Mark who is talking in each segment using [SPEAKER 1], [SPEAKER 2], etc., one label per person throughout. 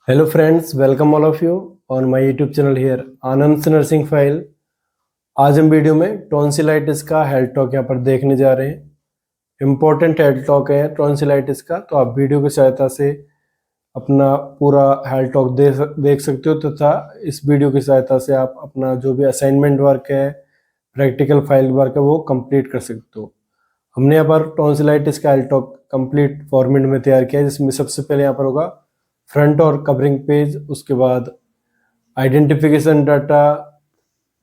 [SPEAKER 1] Hello friends, welcome all of you on my YouTube channel here Anand nursing file. आज हम video में tonsillitis का health talk यहाँ पर देखने जा रहे हैं। इम्पोर्टेंट हेल्थ टॉक है टॉन्सिलाइटिस का, तो आप वीडियो की सहायता से अपना पूरा हेल्थ टॉक देख सकते हो तथा इस वीडियो की सहायता से आप अपना जो भी असाइनमेंट वर्क है, प्रैक्टिकल फाइल वर्क है वो कंप्लीट कर सकते हो। हमने यहाँ पर टॉन्सिलाइटिस का हेल्थ टॉक कंप्लीट फॉर्मेट में तैयार किया है, जिसमें सबसे पहले यहाँ पर होगा फ्रंट और कवरिंग पेज, उसके बाद आइडेंटिफिकेशन डाटा,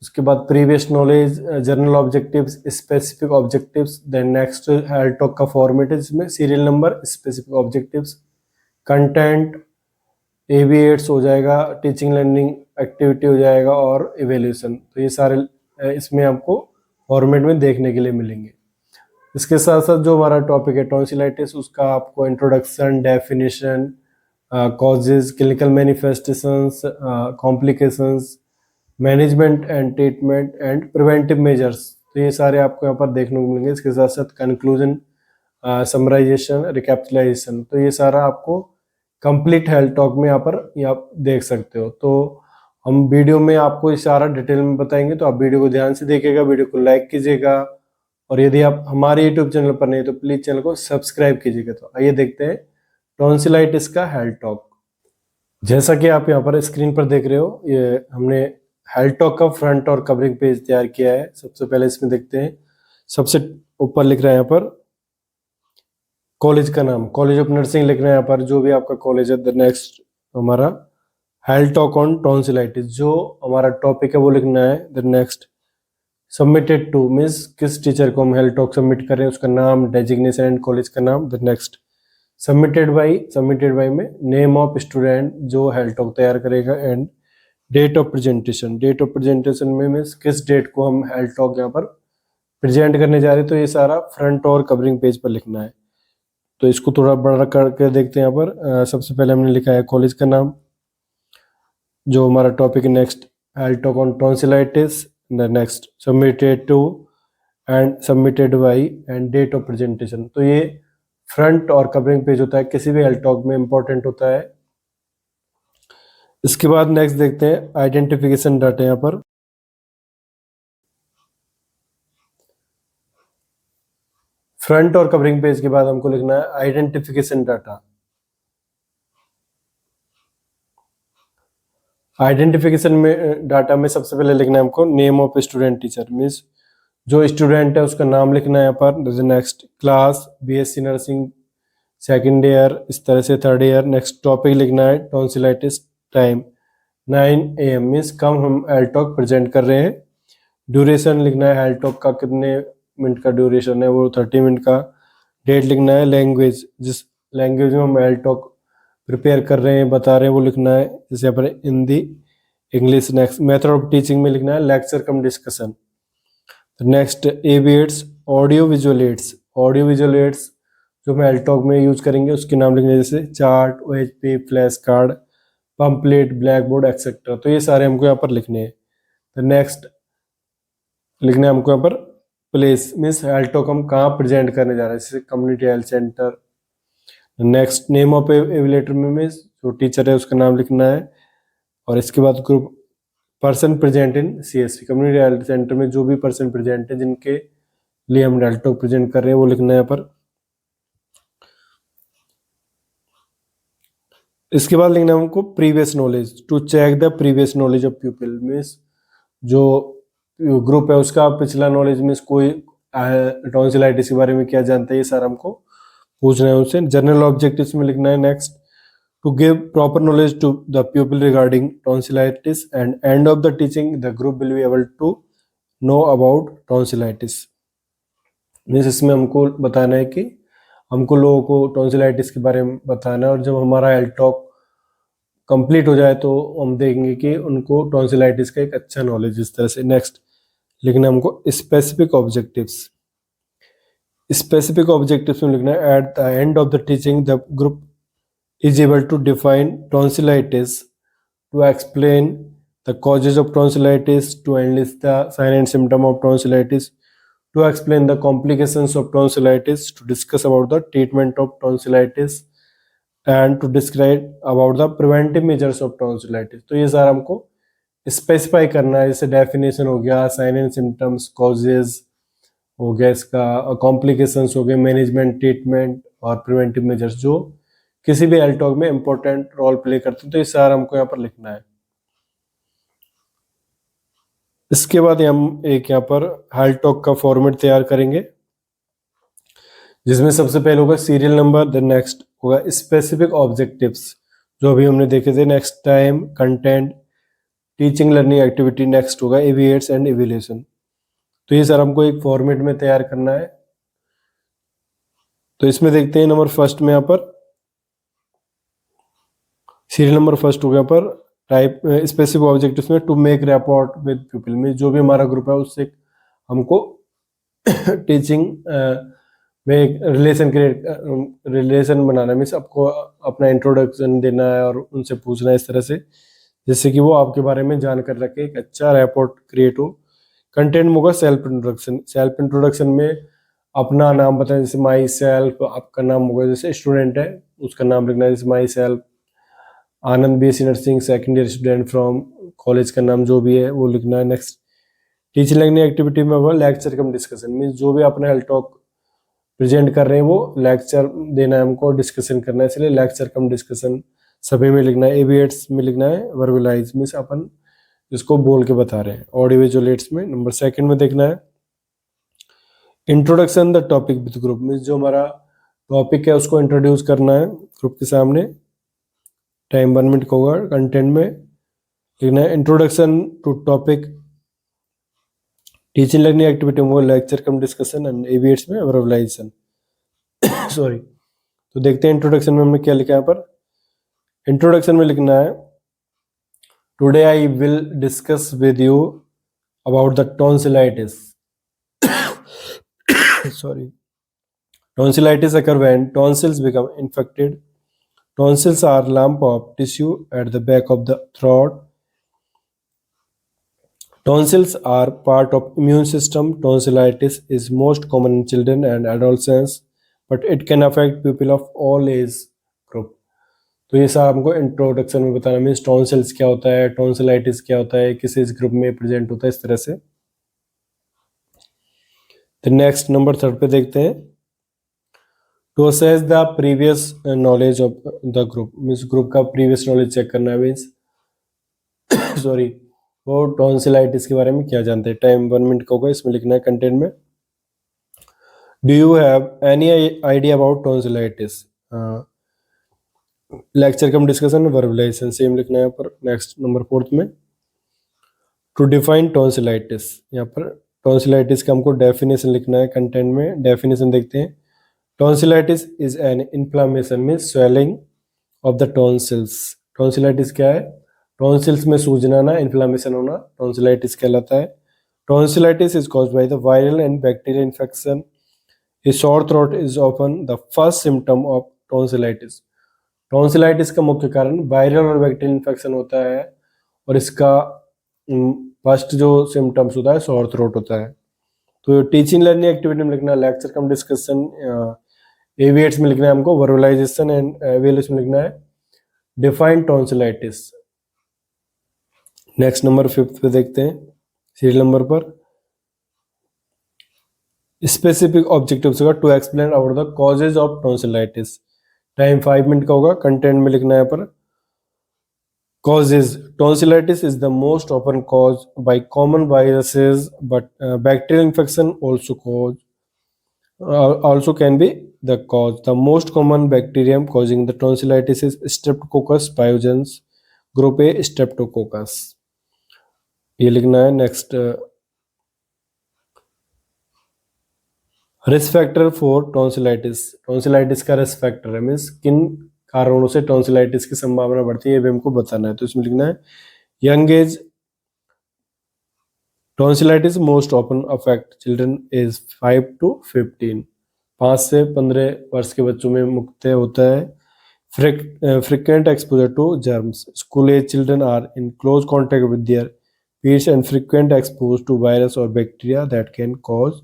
[SPEAKER 1] उसके बाद previous knowledge, general objectives, specific objectives, then next health talk का फॉर्मेट है जिसमें serial number, specific objectives, content, AV aids हो जाएगा, टीचिंग लर्निंग एक्टिविटी हो जाएगा और इवेल्यूशन। तो ये सारे इसमें आपको फॉर्मेट में देखने के लिए मिलेंगे। इसके साथ साथ जो हमारा टॉपिक है टॉन्सिलाइटिस, उसका आपको introduction, definition, causes, clinical manifestations, complications, management and treatment and preventive measures, तो ये सारे आपको यहाँ पर देखने को मिलेंगे। इसके साथ साथ कंक्लूजन, समराइजेशन, रिकैपिटुलाइजेशन, तो ये सारा आपको कंप्लीट हेल्थ टॉक में यहाँ पर आप देख सकते हो। तो हम वीडियो में आपको ये सारा डिटेल में बताएंगे, तो आप वीडियो को ध्यान से देखिएगा, वीडियो को लाइक कीजिएगा और यदि आप हमारे यूट्यूब चैनल पर नहीं तो प्लीज चैनल को सब्सक्राइब कीजिएगा। तो आइए देखते हैं टॉन्सिलाइटिस का हेल्थ टॉक। जैसा कि आप यहाँ पर स्क्रीन पर देख रहे हो, ये हमने हेल्थ टॉक का फ्रंट और कवरिंग पेज तैयार किया है। सबसे पहले इसमें देखते हैं, सबसे ऊपर लिख रहा है यहाँ पर कॉलेज का नाम, कॉलेज ऑफ नर्सिंग लिख रहे हैं यहाँ पर, जो भी आपका कॉलेज है। द नेक्स्ट हमारा हेल्थ टॉक ऑन टॉन्सिलाइटिस, जो हमारा टॉपिक है वो लिखना है। The next submitted two means किस टीचर को हम हेल्थ टॉक सबमिट कर रहे हैं, उसका नाम, डेजिग्नेशन एंड कॉलेज का नाम। द नेक्स्ट सबमिटेड बाई में नेम ऑफ स्टूडेंट जो हेल्थ टॉक तैयार करेगा and date of presentation, date of presentation में मीन्स किस डेट को हम हेल्थ टॉक यहाँ पर प्रेजेंट करने जा रहे हैं। तो ये सारा फ्रंट और कवरिंग पेज पर लिखना है। तो इसको थोड़ा बड़ा करके देखते हैं। यहाँ पर सबसे पहले हमने लिखा है कॉलेज का नाम, जो हमारा टॉपिक है। Next health talk on tonsillitis, the next submitted to and submitted by and date of presentation. तो ये फ्रंट और कवरिंग पेज होता है, किसी भी हेल्थ टॉक में इंपॉर्टेंट होता है। इसके बाद नेक्स्ट देखते हैं आइडेंटिफिकेशन डाटा। यहाँ पर फ्रंट और कवरिंग पेज के बाद हमको लिखना है आइडेंटिफिकेशन डाटा। आइडेंटिफिकेशन में डाटा में सबसे पहले लिखना है हमको name of student teacher, means जो स्टूडेंट है उसका नाम लिखना है यहाँ पर। Next class, BSc nursing second year, इस तरह से थर्ड ईयर। नेक्स्ट टॉपिक लिखना है टॉन्सिलाइटिस, टाइम 9 AM मीन्स कब हम हेल्थ टॉक प्रेजेंट कर रहे हैं। ड्यूरेशन लिखना है हेल्थ टॉक का, कितने मिनट का ड्यूरेशन है, वो 30 मिनट का। डेट लिखना है, लैंग्वेज, जिस लैंग्वेज में हम हेल्थ टॉक प्रिपेयर कर रहे हैं, बता रहे हैं, वो लिखना है। जैसे यहाँ पर Hindi, English. Next method of teaching में लिखना है lecture cum discussion. Next AV aids, audio visual aids, audio visual aids जो हम हेल्थ टॉक में यूज करेंगे उसके नाम लिखने, जैसे chart, OHP, flash card, pamphlet, black board etcetera. तो ये सारे हमको यहाँ पर लिखने हैं। तो नेक्स्ट लिखना है हमको यहाँ पर प्लेस, मीन्स हेल्थ टॉक हम कहाँ प्रेजेंट करने जा रहे हैं, जैसे community health centre. Next name of evaluator में मीन्स जो टीचर है उसका नाम लिखना है। और इसके बाद group person present in CSC, community health centre में जो भी पर्सन प्रेजेंट है जिनके लिए हम हेल्थ टॉक प्रेजेंट कर रहे हैं वो लिखना है यहाँ पर। इसके बाद लिखना है हमको previous knowledge, to check the previous knowledge of people, means जो ग्रुप है उसका पिछला नॉलेज, मीन्स कोई टॉन्सिलाइटिस के बारे में क्या जानता है, ये सारा हमको पूछना है उनसे। जनरल ऑब्जेक्टिव्स में लिखना है next to give proper knowledge to the people regarding tonsillitis and end of the teaching the group will be able to know about tonsillitis, means इसमें हमको बताना है कि हमको लोगों को टॉन्सिलाइटिस के बारे में बताना है। और जब हमारा हेल्थ टॉक कंप्लीट हो जाए तो हम देखेंगे कि उनको टॉन्सिलाइटिस का एक अच्छा नॉलेज इस तरह से। नेक्स्ट लिखना हमको स्पेसिफिक ऑब्जेक्टिव्स, स्पेसिफिक ऑब्जेक्टिव्स में लिखना है at the end of the teaching the group is able to define tonsillitis, to explain the causes of tonsillitis, to enlist the sign and symptom of tonsillitis, to explain the complications of tonsillitis, to discuss about the treatment of tonsillitis and to describe about the preventive measures of tonsillitis. तो ये सारा हमको specify करना है, जैसे definition हो गया, sign and symptoms, causes हो गया, इसका कॉम्प्लिकेशंस हो गए, मैनेजमेंट, ट्रीटमेंट और प्रिवेंटिव मेजर्स जो किसी भी हेल्थ टॉक में इंपॉर्टेंट रोल प्ले करते हैं। तो ये सारा हमको यहाँ पर लिखना है। इसके बाद हम एक यहाँ पर हेल्थ टॉक का फॉर्मेट तैयार करेंगे, जिसमें सबसे पहले होगा सीरियल नंबर, देन नेक्स्ट होगा स्पेसिफिक ऑब्जेक्टिव्स जो अभी हमने देखे थे, next time, content, teaching learning activity, next होगा एविएट्स एंड इवैल्यूएशन। तो ये सर हमको एक फॉर्मेट में तैयार करना है। तो इसमें देखते हैं नंबर फर्स्ट में यहाँ पर सीरियल नंबर फर्स्ट हो गया पर टाइप स्पेसिफिक ऑब्जेक्टिव्स में to make rapport with people में जो भी हमारा ग्रुप है उससे हमको टीचिंग में एक रिलेशन बनाना, मीन्स आपको अपना इंट्रोडक्शन देना है और उनसे पूछना है इस तरह से जिससे कि वो आपके बारे में जानकर रखे, एक अच्छा रैपोर्ट क्रिएट हो। कंटेंट में होगा सेल्फ इंट्रोडक्शन। सेल्फ इंट्रोडक्शन में अपना नाम बताएं, जैसे माई सेल्फ, आपका नाम होगा, जैसे स्टूडेंट है उसका नाम लिखना है, जैसे my self Anand BSc nursing second year student from, college का नाम जो भी है वो लिखना है। नेक्स्ट टीचिंग लर्निंग एक्टिविटी में होगा लेक्चर कम डिस्कशन, मीन्स जो भी अपना हेल्थ टॉक प्रेजेंट कर रहे हैं वो लेक्चर देना है हमको, डिस्कशन करना है, इसलिए लेक्चर कम डिस्कशन सभी में लिखना है। एविएट्स में लिखना है वर्बलाइज, मीन्स अपन जिसको बोल के बता रहे हैं। ऑडियो विजुअलेट्स में नंबर सेकंड में देखना है introduction the topic with group, means जो हमारा टॉपिक है उसको इंट्रोड्यूस करना है ग्रुप के सामने। टाइम 1 मिनट का होगा। कंटेंट में लिखना है introduction to topic, teaching learning activity में lecture cum discussion, and AV aids में वर्बलाइजेशन सॉरी। तो देखते हैं इंट्रोडक्शन में हमने क्या लिखा है। यहाँ पर इंट्रोडक्शन में लिखना है today I will discuss with you about the tonsillitis sorry, tonsillitis occur when tonsils become infected. Tonsils are lump of tissue at the back of the throat. Tonsils are part of immune system. Tonsillitis is most common in children and adolescents, but it can affect people of all age group. तो ये सब हमको introduction में बताना, means tonsils क्या होता है, tonsillitis क्या होता है, किस एज ग्रुप में प्रेजेंट होता है, इस तरह से। तो नेक्स्ट नंबर 3 पे देखते हैं to assess the previous knowledge of the group, means group का प्रीवियस नॉलेज चेक करना है, मीन्स सॉरी वो टॉन्सिलाइटिस के बारे में क्या जानते हैं। टाइम 1 मिनट का होगा। इसमें लिखना है कंटेंट में do you have any idea about tonsillitis, lecture cum discussion, verbalisation same लिखना है यहाँ पर। नेक्स्ट नंबर 4 में टू डिफाइन टॉन्सिलाइटिस, यहाँ पर टॉन्सिलाइटिस का हमको डेफिनेशन लिखना है। कंटेंट में डेफिनेशन देखते हैं tonsillitis is an inflammation means swelling of the tonsils. Tonsillitis क्या है, टॉन्सिल्स में सूजना ना, इन्फ्लामेशन होना टॉन्सिलाइटिस कहलाता है। Tonsillitis is caused by the viral and bacterial infection. A sore throat is often the first symptom of tonsillitis. Tonsillitis का मुख्य कारण वायरल और बैक्टीरियल इन्फेक्शन होता है और इसका फर्स्ट जो सिम्टम्स होता है सोर थ्रोट होता है। तो टीचिंग लर्निंग एक्टिविटी में लिखना है लेक्चर कम डिस्कशन, एविएट्स में लिखना है हमको वर्बलाइजेशन, एंड एविएट्स में लिखना है डिफाइन टॉन्सिलाइटिस। नेक्स्ट नंबर 5 पे देखते हैं सीरियल नंबर पर स्पेसिफिक ऑब्जेक्टिव्स होगा to explain about the causes of tonsillitis. Time 5 minute का होगा। कंटेंट में लिखना है यहाँ पर causes. Tonsillitis is the most often caused by common viruses, but bacterial infection also can be the cause. The most common bacterium causing the tonsillitis is Streptococcus pyogenes, group A Streptococcus. ये लिखना है। Next risk factor for tonsillitis. Tonsillitis का risk factor है, means किन कारणों से tonsillitis की संभावना बढ़ती है ये भी हमको बताना है। तो इसमें लिखना है young age tonsillitis most often affect children age 5 to 15, 5 से 15 वर्ष के बच्चों में मुख्यतः होता है। Frequent exposure to germs, school age children are in close contact with their peers and frequent exposure to virus or bacteria that can cause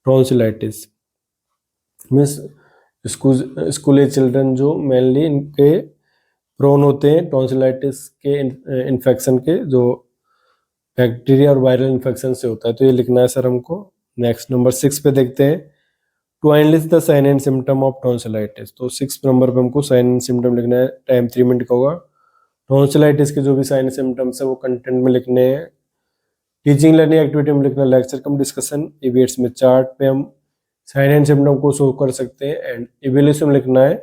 [SPEAKER 1] tonsillitis, means school age children जो mainly इनके प्रोन होते हैं tonsillitis के infection के, जो bacteria और viral infection से होता है। तो ये लिखना है सर हमको। नेक्स्ट नंबर 6 पे देखते हैं, to analysis the sign and symptom of tonsillitis. तो 6 नंबर पे हमको साइन एंड सिम्टम लिखना है, टाइम 3 मिनट का होगा। टॉन्सिलाइटिस के जो भी साइन एंड सिम्टम्स है वो कंटेंट में लिखने हैं। टीचिंग लर्निंग एक्टिविटी में लिखना लेक्चर कम डिस्कशन। इवेंट्स में चार्ट पे हम साइन एंड सिम्टम को शो कर सकते हैं। एंड इवेल्यूशन में लिखना है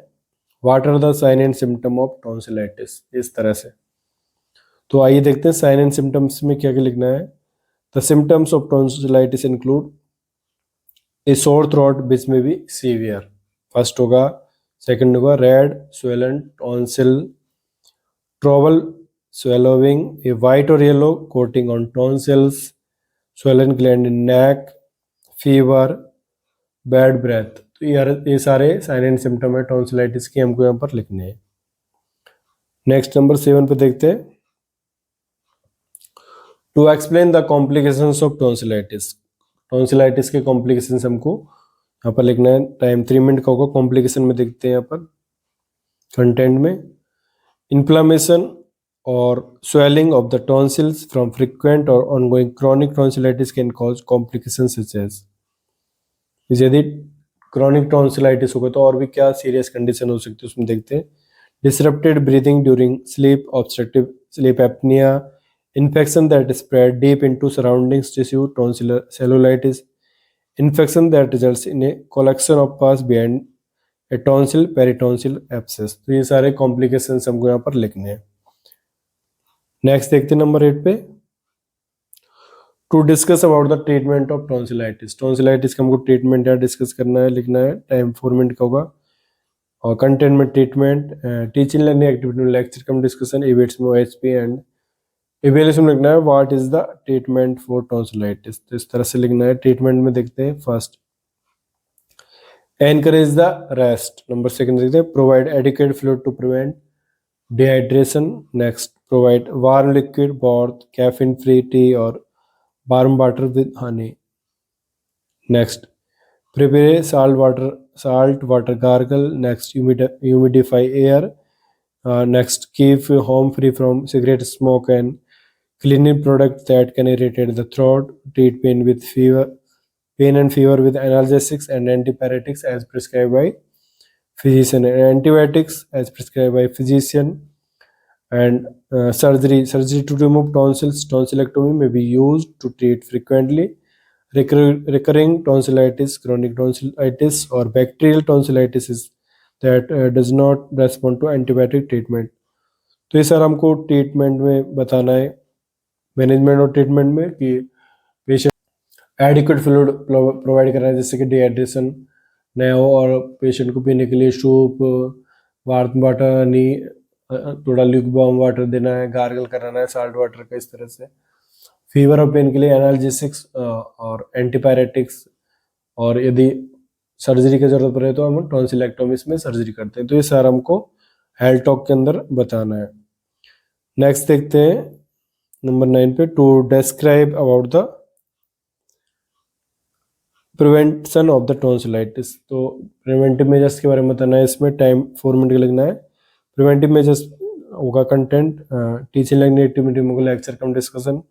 [SPEAKER 1] what are the sign and symptom of tonsillitis, इस तरह से। तो आइए देखते हैं साइन एंड सिम्टम्स में क्या क्या लिखना है। The symptoms of tonsillitis include a sore throat which may be severe, first होगा। सेकंड होगा red swollen tonsil, trouble swallowing, a white or yellow coating on tonsils, swollen gland in neck, fever, bad breath। तो ये सारे sign and symptom है tonsillitis के, हमको यहाँ पर लिखने हैं। नेक्स्ट नंबर 7 पे देखते हैं, to explain the complications of tonsillitis. Tonsillitis के कॉम्प्लिकेशंस हमको यहाँ पर लिखना है, टाइम 3 मिनट का होगा। कॉम्प्लिकेशन में देखते हैं यहाँ पर कंटेंट में, inflammation or swelling of the tonsils from frequent or ongoing chronic tonsillitis can cause complications such as, यदि chronic tonsillitis होगा तो और भी क्या सीरियस कंडीशन हो सकती है उसमें देखते हैं। disrupted breathing during sleep, obstructive sleep apnea, infection that spread deep into surrounding tissue, tonsillar cellulitis, infection that results in a collection of pus behind a tonsil, peritonsil abscess। तो ये सारे complications हमको यहाँ पर लिखने हैं। नेक्स्ट देखते हैं नंबर 8 पे, to discuss about the treatment of tonsillitis. Tonsillitis का हमको ट्रीटमेंट या डिस्कस करना है, लिखना है, टाइम 4 मिनट का होगा। और कंटेंट में ट्रीटमेंट, टीचिंग लर्निंग एक्टिविटी में लेक्चर कम डिस्कशन, इवेंट्स में ओएचपी एंड इवेल्यूशन में लिखना है what is the treatment for tonsillitis. तो इस तरह से लिखना है। ट्रीटमेंट में देखते हैं, first encourage the rest, number second देखते हैं provide adequate fluid to prevent dehydration, next provide warm liquid bath, caffeine free tea or warm water with honey, next prepare salt water gargle, next humidify air, next keep home free from cigarette smoke and cleaning products that can irritate the throat, treat pain and fever with analgesics and antipyretics as prescribed by physician, and antibiotics as prescribed by physician, and surgery to remove tonsils. Tonsillectomy may be used to treat frequently recurring tonsillitis, chronic tonsillitis or bacterial tonsillitis that does not respond to antibiotic treatment। तो ये sir हमको treatment में बताना है, management और treatment में, कि patient adequate fluid provide करना है, जैसे कि डिहाइड्रेशन न हो, और पेशेंट को पीने के लिए सूप, वार्म वाटर, थोड़ा ल्यूकवार्म वाटर देना है, गार्गल कराना है साल्ट वाटर का, इस तरह से। फीवर और पेन के लिए एनाल्जेसिक्स और एंटीपायरेटिक्स, और यदि सर्जरी की जरूरत पड़े तो हम टॉन्सिलेक्टोमिस में सर्जरी करते हैं। तो ये सारा हमको हेल्थ टॉक के अंदर बताना है। नेक्स्ट देखते हैं नंबर 9 पे, to describe about the prevention of the tonsillitis. तो प्रिवेंटिव मेजर्स के बारे में बताना है, इसमें टाइम 4 मिनट का लगना है। प्रिवेंटिव मेजर्स होगा कंटेंट, टीचिंग लर्निंग एक्टिविटी में लेक्चर कम डिस्कशन,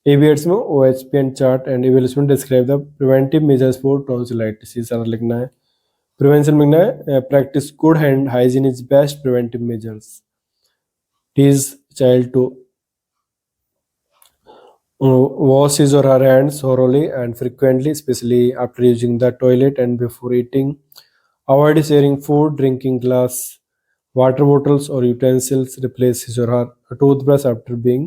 [SPEAKER 1] एविएट्स में OHP and chart, and evaluation describe the preventive measures for tonsillitis, ये सारा लिखना है। प्रिवेंशन में लिखना है practice good hand hygiene is best preventive measures, teach child to wash his or her hands thoroughly and frequently, especially after using the toilet and before eating. Avoid sharing food, drinking glass, water bottles or utensils. Replace his or her toothbrush after being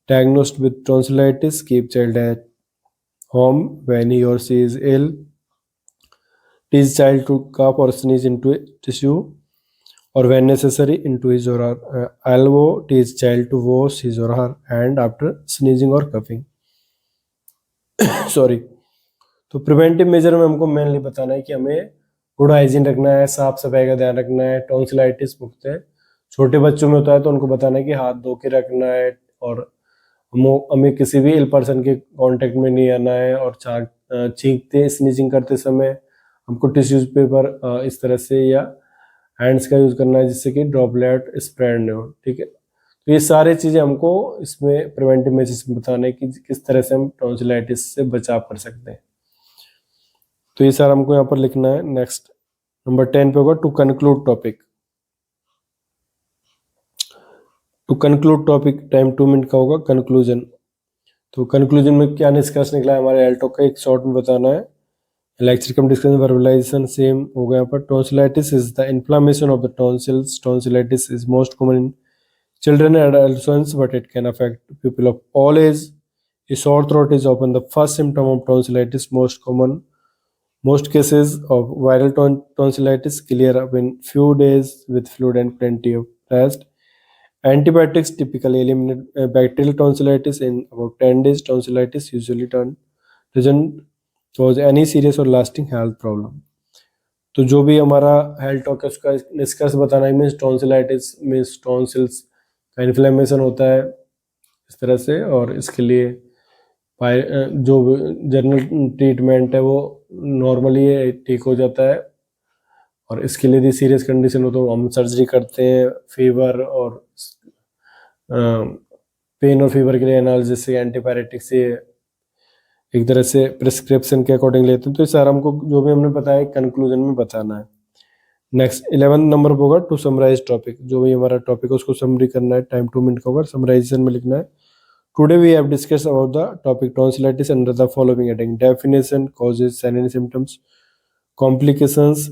[SPEAKER 1] diagnosed with tonsillitis. Keep child at home when he or she is ill. Teach child to cough or sneeze into a tissue, or when necessary into his or her elbow. Teach child to wash his or her hand after sneezing or coughing। Sorry. तो preventive measure में हमको mainly बताना है कि हमें good hygiene रखना है, साफ सफाई का ध्यान रखना है। टॉन्सिलाइटिस मुक्त है, छोटे बच्चों में होता है तो उनको बताना है कि हाथ धो के रखना है, और हमें किसी भी इल पर्सन के कांटेक्ट में नहीं आना है, और छींकते स्नीजिंग करते समय हमको टिश्यूज पेपर इस तरह से या हैंड्स का यूज़ करना है जिससे कि ड्रॉपलेट स्प्रेड नहीं हो, ठीक है। तो ये सारी चीज़ें हमको इसमें प्रिवेंटिव मेजर्स में बताना है कि किस तरह से हम टॉन्सिलाइटिस से बचाव कर सकते हैं। तो ये सारा हमको यहाँ पर लिखना है। नेक्स्ट नंबर 10 पे होगा to conclude topic. To conclude topic time 2 minute का होगा। कंक्लूजन, तो कंक्लूजन में क्या निष्कर्ष निकला है हमारे एल्टॉक का, एक शॉर्ट में बताना है। Lecture cum discussion verbalisation same हो गया। पर tonsillitis is the inflammation of the tonsils. Tonsillitis is most common in children and adolescents, but it can affect people of all age. A sore throat is often the first symptom of tonsillitis. Most cases of viral tonsillitis clear up in few days with fluid and plenty of rest. Antibiotics typically eliminate bacterial tonsillitis in about 10 days. Tonsillitis usually doesn't cause any serious or lasting health problem. तो जो भी हमारा health talk है उसका निष्कर्ष बताना है। Means tonsillitis means tonsils का इन्फ्लेमेशन होता है इस तरह से, और इसके लिए जो जनरल ट्रीटमेंट है वो नॉर्मली ठीक हो जाता है, और इसके लिए यदि सीरियस कंडीशन हो तो हम सर्जरी करते हैं। फीवर और पेन और फीवर के लिए एनालिसिस से एंटीपायरेटिक से एक तरह से प्रिस्क्रिप्शन के अकॉर्डिंग लेते हैं। तो इस सारा हमको जो भी हमने बताया कंक्लूजन में बताना है। नेक्स्ट 11 नंबर पर होगा टू समराइज टॉपिक। जो भी हमारा टॉपिक है उसको समरी करना है। टाइम 2 मिनट का होगा। समराइजेशन में लिखना है today we have discussed about the topic tonsillitis under the following heading: definition, causes, sign and symptoms, complications,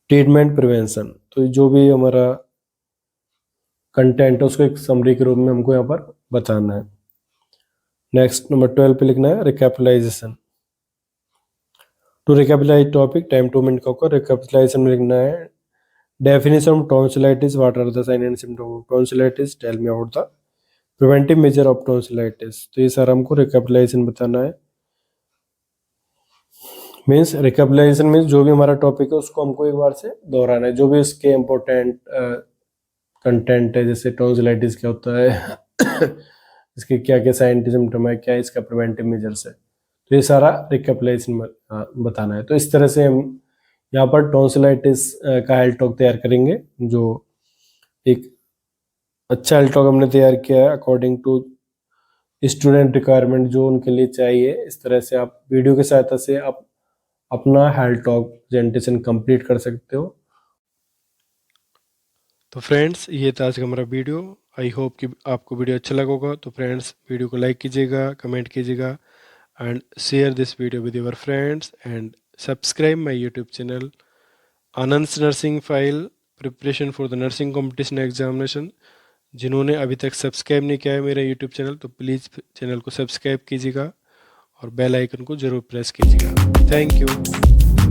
[SPEAKER 1] treatment, prevention. तो जो भी हमारा कंटेंट है उसको एक समरी के रूप में हमको यहाँ पर बताना है। नेक्स्ट नंबर 12 पे लिखना है recapitalisation. To recapitalise topic time 2 minute का होगा। रिकैपिटलाइजेशन में लिखना है definition of tonsillitis, what are the sign and symptoms of tonsillitis, tell me about the preventive measure of tonsillitis. तो ये सारा हमको रिकैपिटलाइजेशन बताना है। मीन्स रिकैपिटलाइजेशन मीन्स जो भी हमारा टॉपिक है उसको हमको एक बार से दोहराना है, जो भी इसके इम्पोर्टेंट कंटेंट है, जैसे टॉन्सिलाइटिस क्या होता है इसके क्या क्या साइन सिम्टम है, क्या इसका प्रिवेंटिव मेजर्स है, तो ये सारा रिकैपिटलाइजेशन बताना है। तो इस तरह से हम यहाँ पर टॉन्सिलाइटिस का हेल्थ टॉक तैयार करेंगे। जो एक अच्छा हेल्थ टॉक हमने तैयार किया है अकॉर्डिंग टू स्टूडेंट रिक्वायरमेंट जो उनके लिए चाहिए। इस तरह से आप वीडियो की सहायता से आप अपना हेल्थ टॉक प्रेजेंटेशन कंप्लीट कर सकते हो। तो फ्रेंड्स ये था आज का हमारा वीडियो। आई होप कि आपको वीडियो अच्छा लगा होगा। तो फ्रेंड्स वीडियो को लाइक कीजिएगा, कमेंट कीजिएगा and share this video with your friends and subscribe my YouTube channel Anand's Nursing File Preparation for the Nursing Competition Examination। जिन्होंने अभी तक सब्सक्राइब नहीं किया है मेरा YouTube चैनल तो प्लीज़ चैनल को सब्सक्राइब कीजिएगा और बेल आइकन को ज़रूर प्रेस कीजिएगा। Thank you.